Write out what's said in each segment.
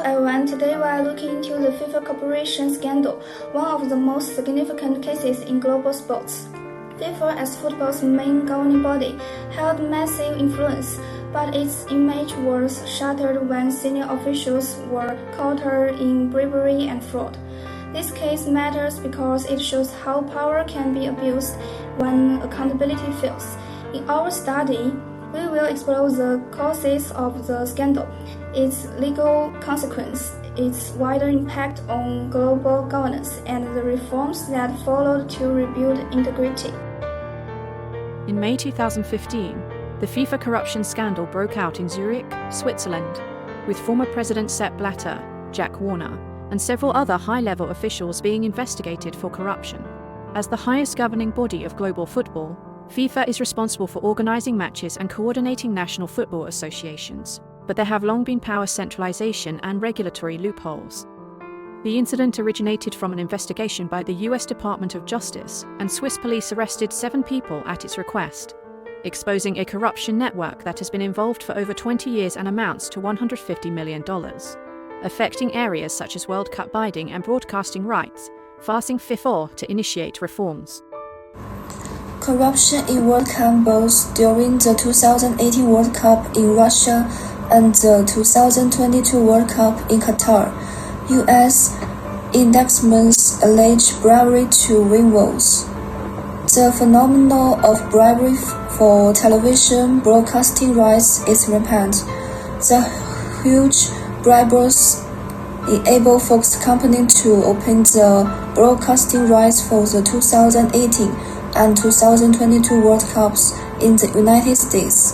everyone, today we are looking into the FIFA corruption scandal, one of the most significant cases in global sports. FIFA, as football's main governing body, held massive influence, but its image was shattered when senior officials were caught in bribery and fraud. This case matters because it shows how power can be abused when accountability fails. In our study, we will explore the causes of the scandal, its legal consequences, its wider impact on global governance, and the reforms that followed to rebuild integrity. In May 2015, the FIFA corruption scandal broke out in Zurich, Switzerland, with former President Sepp Blatter, Jack Warner, and several other high-level officials being investigated for corruption. As the highest governing body of global football, FIFA is responsible for organising matches and coordinating national football associations, but there have long been power centralisation and regulatory loopholes. The incident originated from an investigation by the US Department of Justice, and Swiss police arrested 7 people at its request, exposing a corruption network that has been involved for over 20 years and amounts to $150 million, affecting areas such as World Cup bidding and broadcasting rights, forcing FIFA to initiate reforms. Corruption in World Cup both during the 2018 World Cup in Russia and the 2022 World Cup in Qatar. U.S. indictments allege bribery to win votes. The phenomenon of bribery for television broadcasting rights is rampant. The huge bribes enable Fox Company to open the broadcasting rights for the 2018 and 2022 World Cups in the United States.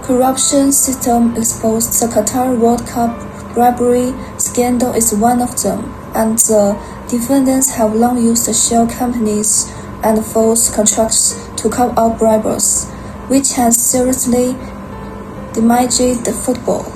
Corruption system exposed the Qatar World Cup bribery scandal is one of them, and the defendants have long used shell companies and false contracts to cover up bribes, which has seriously damaged the football.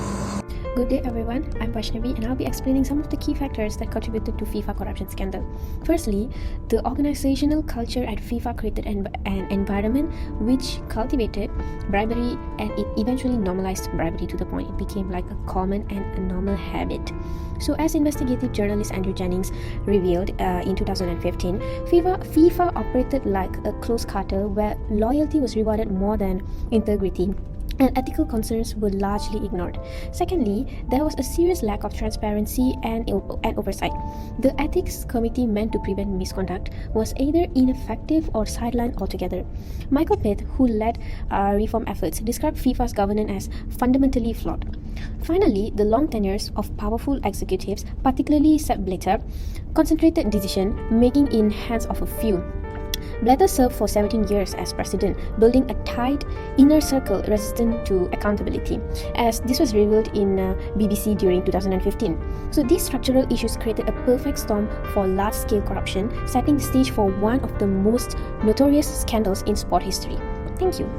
Good day everyone, I'm Vaishnavi and I'll be explaining some of the key factors that contributed to FIFA corruption scandal. Firstly, the organizational culture at FIFA created an environment which cultivated bribery, and it eventually normalized bribery to the point it became like a common and a normal habit. So as investigative journalist Andrew Jennings revealed in 2015, FIFA operated like a closed cartel where loyalty was rewarded more than integrity, and ethical concerns were largely ignored. Secondly, there was a serious lack of transparency and oversight. The ethics committee meant to prevent misconduct was either ineffective or sidelined altogether. Michael Pitt, who led reform efforts, described FIFA's governance as fundamentally flawed. Finally, the long tenures of powerful executives, particularly Sepp Blatter, concentrated decision-making in hands of a few. Blatter served for 17 years as president, building a tight inner circle resistant to accountability, as this was revealed in BBC during 2015. So these structural issues created a perfect storm for large-scale corruption, setting the stage for one of the most notorious scandals in sport history. Thank you.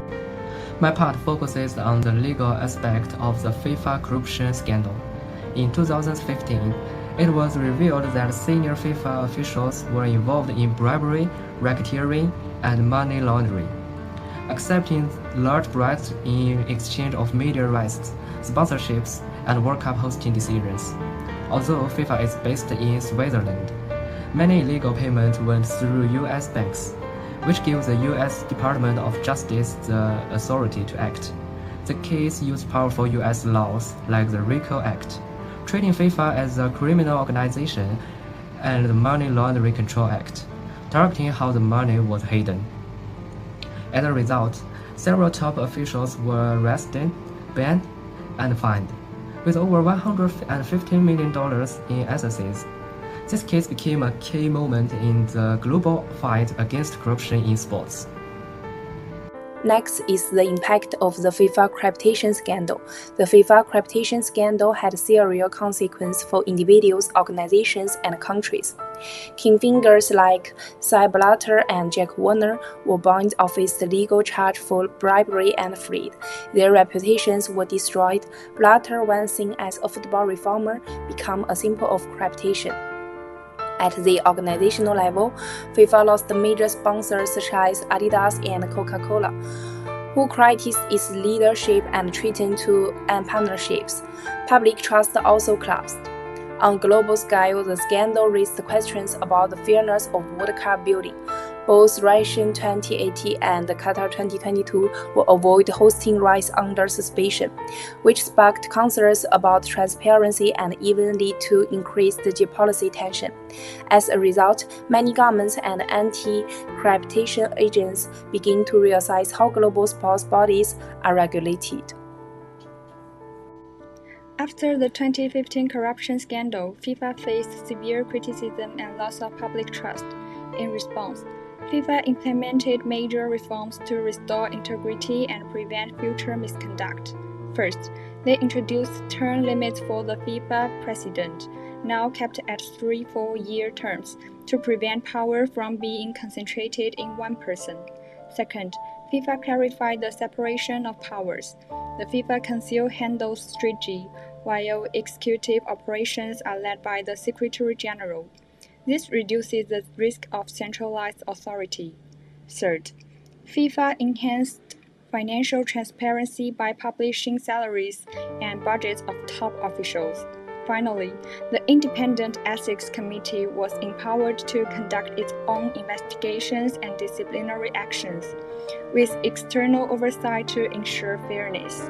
My part focuses on the legal aspect of the FIFA corruption scandal. In 2015, it was revealed that senior FIFA officials were involved in bribery, racketeering, and money laundering, accepting large bribes in exchange of media rights, sponsorships, and World Cup hosting decisions. Although FIFA is based in Switzerland, many illegal payments went through US banks, which gives the US Department of Justice the authority to act. The case used powerful US laws like the RICO Act, treating FIFA as a criminal organization, and the Money Laundering Control Act, directing how the money was hidden. As a result, several top officials were arrested, banned, and fined, with over $115 million in assets. This case became a key moment in the global fight against corruption in sports. Next is the impact of the FIFA corruption scandal. The FIFA corruption scandal had serious consequences for individuals, organizations, and countries. Kingfingers like Sepp Blatter and Jack Warner were bound to face the legal charge for bribery and freed. Their reputations were destroyed. Blatter, once seen as a football reformer, became a symbol of corruption. At the organizational level, FIFA lost major sponsors such as Adidas and Coca-Cola, who criticized its leadership and threatened to end partnerships. Public trust also collapsed. On a global scale, the scandal raised questions about the fairness of World Cup building. Both Russian 2018 and Qatar 2022 will avoid hosting rights under suspicion, which sparked concerns about transparency and even lead to increased geopolitical tension. As a result, many governments and anti-corruption agents begin to realize how global sports bodies are regulated. After the 2015 corruption scandal, FIFA faced severe criticism and loss of public trust. In response, FIFA implemented major reforms to restore integrity and prevent future misconduct. First, they introduced term limits for the FIFA president, now kept at 3 4-year terms, to prevent power from being concentrated in one person. Second, FIFA clarified the separation of powers. The FIFA Council handles strategy, while executive operations are led by the Secretary General. This reduces the risk of centralized authority. Third, FIFA enhanced financial transparency by publishing salaries and budgets of top officials. Finally, the Independent Ethics Committee was empowered to conduct its own investigations and disciplinary actions, with external oversight to ensure fairness.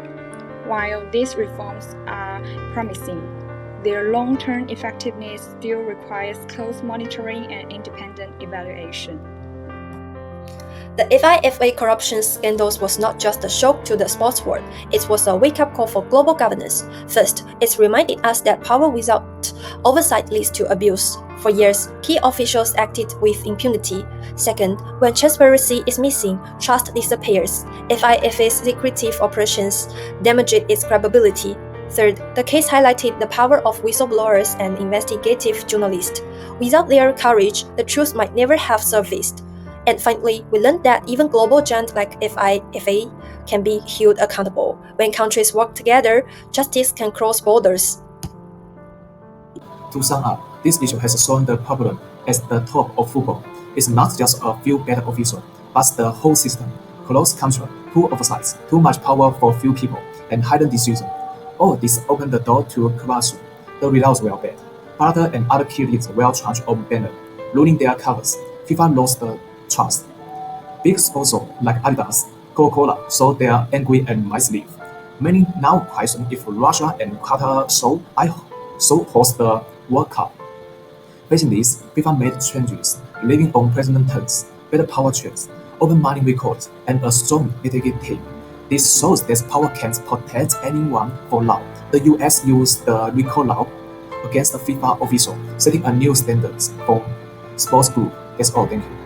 While these reforms are promising, their long-term effectiveness still requires close monitoring and independent evaluation. The FIFA corruption scandals was not just a shock to the sports world, it was a wake-up call for global governance. First, it reminded us that power without oversight leads to abuse. For years, key officials acted with impunity. Second, when transparency is missing, trust disappears. FIFA's secretive operations damaged its credibility. Third, the case highlighted the power of whistleblowers and investigative journalists. Without their courage, the truth might never have surfaced. And finally, we learned that even global giants like FIFA can be held accountable. When countries work together, justice can cross borders. To sum up, this issue has shown the problem at the top of football. It's not just a few bad officials, but the whole system. Close control, poor oversight, too much power for few people, and hidden decision. All this opened the door to corruption. The results were bad. Blatter and other key leagues were charged of banner, ruining their covers. FIFA lost the trust. Big sponsors like Adidas, Coca-Cola saw their angry and might leave. Many now question if Russia and Qatar should host the World Cup. Facing this, FIFA made changes, leaving on president terms, better power tricks, open money records, and a strong litigation team. This shows that power can't protect anyone for long. The US used the recall law against a FIFA official, setting a new standard for sports group. That's all. Thank you.